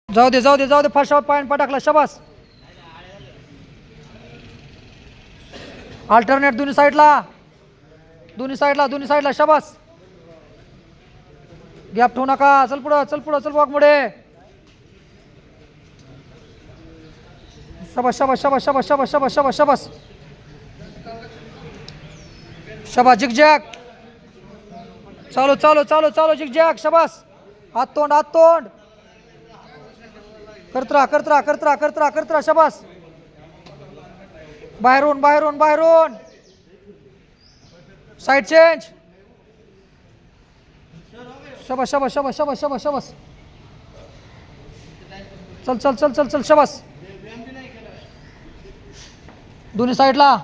जाऊ दे जाऊ दे जाऊ दे. फास्ट पॉईंट टाकला. शबास. अल्टरनेट दोन्ही साईडला दोन्ही साईडला दोन्ही साईडला. शबास. गॅप ठेवू नका. चल पुढं चल पुढं चल वॉक मुळे. शबास शबास शबास शबास शबास शबास शबास शबास शबास. झिगझॅग. चालू चालू चालू चालू झिगझॅग. शबास. हात तोंड हात तोंड. करत राहा करत राहा करत राहा करत राहा करत राहा. शबास. बाहेरून बाहेरून बाहेरून. Side change. शबास शबास शबास शबास शबास शबास. चल चल चल चल चल. शबास. दोन्ही साईडला.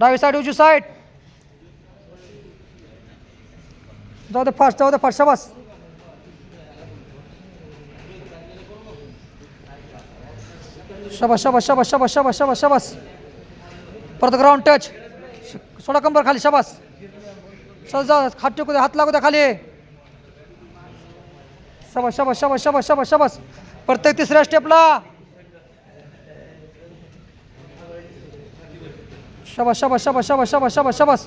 डावी साईड उजवी साईड. जाऊ दे फास्ट जाऊ दे फास्ट. शबास. शबास शबास शबास शबास शबास शबास शबास. परत ग्राउंड टच. सोडा कंबर खाली. शबास. चल जा. हात टेकू दे. हात लागू द्या खाली. शबास शबास शबास शबास शबास शबास. प्रत्येक तिसऱ्या स्टेपला. शबास शबास शबास शबास शबास शबास शबास.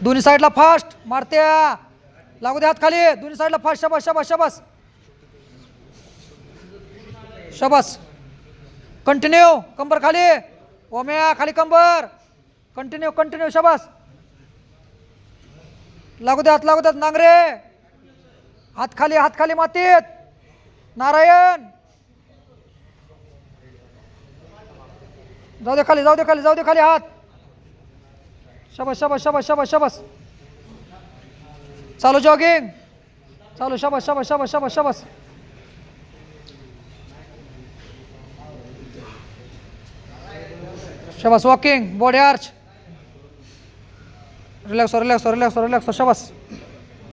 दोन्ही साईडला फास्ट. मारत्या. लागू दे हात खाली. दोन्ही साईडला फास्ट. शबास शबास शबास शबास. कंटिन्यू. कंबर खाली. ओम्या खाली कंबर. Continue continue. शबास. लागू द्यात लागू द्यात. नांगरे. हात खाली मातीत. नारायण. जाऊ दे खाली जाऊ दे खाली जाऊ दे खाली हात. शबास शबास शबास शबास शबास. चालू जॉगिंग. चालू. शबास शबास शबास शबास शबास. शबास. Walking. Body arch. Relax relax relax relax. शबास.